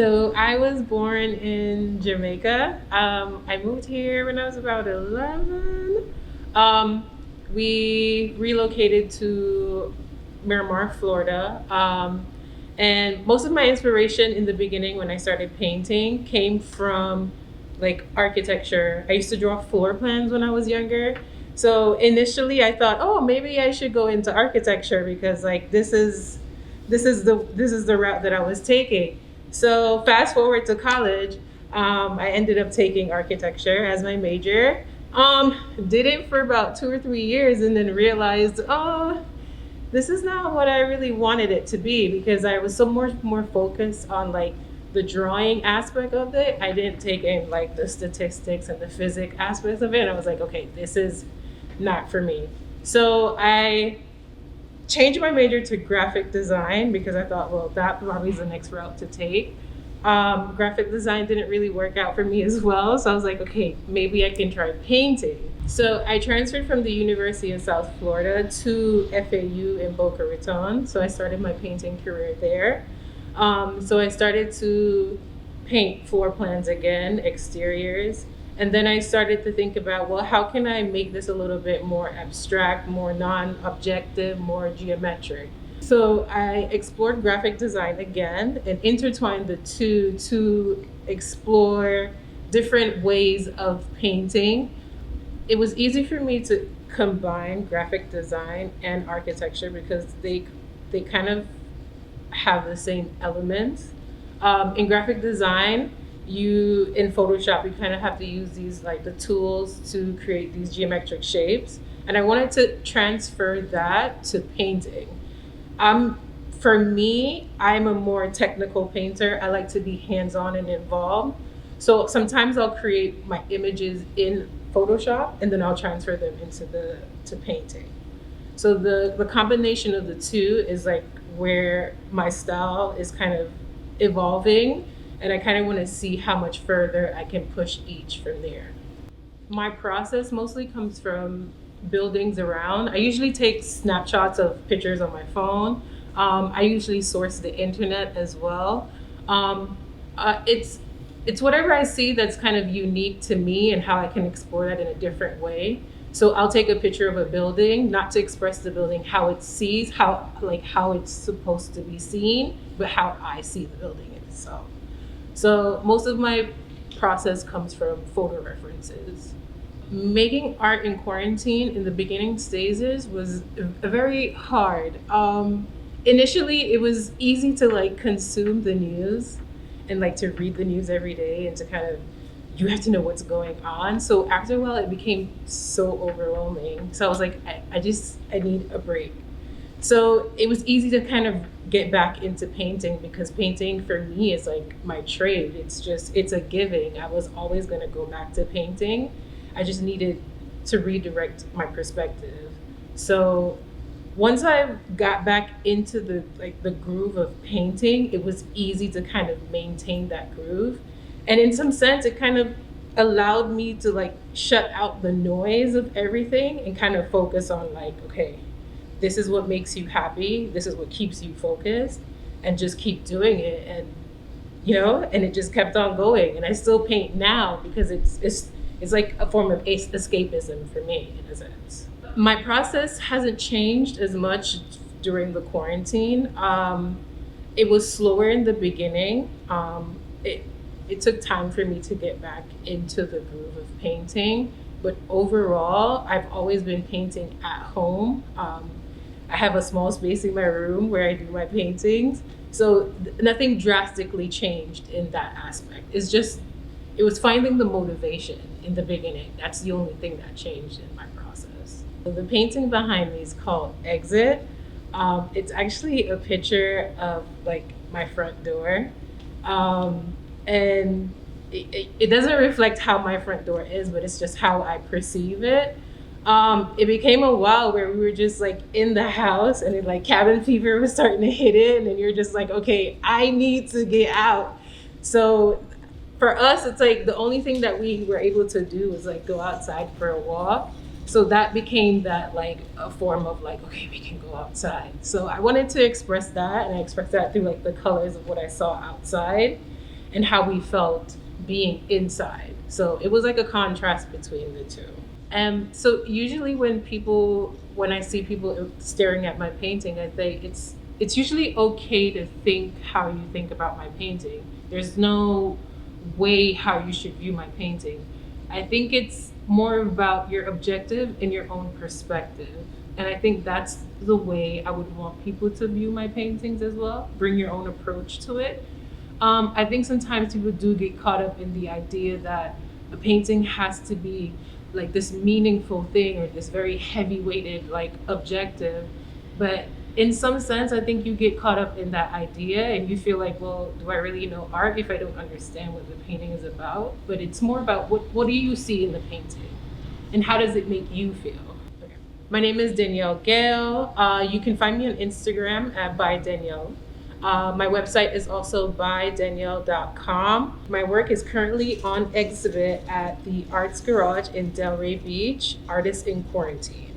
So I was born in Jamaica. I moved here when I was about 11. Um, we relocated to Miramar, Florida. And most of my inspiration in the beginning when I started painting came from like architecture. I used to draw floor plans when I was younger. So initially I thought, oh, maybe I should go into architecture because like this is the route that I was taking. So fast forward to college, I ended up taking architecture as my major. Did it for about 2 or 3 years and then realized, oh, this is not what I really wanted it to be because I was so much more focused on like the drawing aspect of it. I didn't take in like the statistics and the physics aspects of it. And I was like, okay, this is not for me. So I changed my major to graphic design because I thought, well, that probably is the next route to take. Graphic design didn't really work out for me as well. So I was like, okay, maybe I can try painting. So I transferred from the University of South Florida to FAU in Boca Raton. So I started my painting career there. So I started to paint floor plans again, exteriors. And then I started to think about, well, how can I make this a little bit more abstract, more non objective, more geometric? So I explored graphic design again and intertwined the two to explore different ways of painting. It was easy for me to combine graphic design and architecture because they kind of have the same elements. In graphic design, you in Photoshop you kind of have to use these like the tools to create these geometric shapes, and I wanted to transfer that to painting. Um, for me, I'm a more technical painter. I like to be hands-on and involved. So sometimes I'll create my images in Photoshop and then I'll transfer them into the to painting. So the combination of the two is like where my style is kind of evolving, and I kind of want to see how much further I can push each from there. My process mostly comes from buildings around. I usually take snapshots of pictures on my phone. I usually source the internet as well. Um, it's whatever I see that's kind of unique to me and how I can explore that in a different way. So I'll take a picture of a building, not to express the building how it sees, how it's supposed to be seen, but how I see the building itself. So most of my process comes from photo references. Making art in quarantine in the beginning stages was very hard. Initially, it was easy to like consume the news and like to read the news every day and to kind of you have to know what's going on. So after a while, it became so overwhelming. So I was like, I need a break. So it was easy to kind of get back into painting because painting for me is like my trade. It's a giving. I was always going to go back to painting. I just needed to redirect my perspective. So once I got back into the groove of painting, it was easy to kind of maintain that groove. And in some sense, it kind of allowed me to like shut out the noise of everything and kind of focus on like, okay, this is what makes you happy, this is what keeps you focused, and just keep doing it. And and it just kept on going. And I still paint now because it's like a form of escapism for me in a sense. My process hasn't changed as much during the quarantine. It was slower in the beginning. It took time for me to get back into the groove of painting, but overall, I've always been painting at home. I have a small space in my room where I do my paintings, so nothing drastically changed in that aspect. It was finding the motivation in the beginning. That's the only thing that changed in my process. So the painting behind me is called Exit. It's actually a picture of like my front door. And it doesn't reflect how my front door is, but it's just how I perceive it. It became a while where we were just like in the house and like cabin fever was starting to hit it, and you're just like, okay, I need to get out. So for us, it's like the only thing that we were able to do was like go outside for a walk. So that became that like a form of like, okay, we can go outside. So I wanted to express that, and I expressed that through like the colors of what I saw outside. and how we felt being inside. So it was like a contrast between the two. So usually when I see people staring at my painting, I think it's usually okay to think how you think about my painting. There's no way how you should view my painting. I think it's more about your objective and your own perspective. And I think that's the way I would want people to view my paintings as well. Bring your own approach to it. I think sometimes people do get caught up in the idea that a painting has to be like this meaningful thing or this very heavy weighted like objective. But in some sense, I think you get caught up in that idea and you feel like, well, do I really know art if I don't understand what the painting is about? But it's more about what do you see in the painting and how does it make you feel? Okay. My name is Dannielle Gayle. You can find me on Instagram at by Dannielle. My website is also bydannielle.com. My work is currently on exhibit at the Arts Garage in Delray Beach, Artists in Quarantine.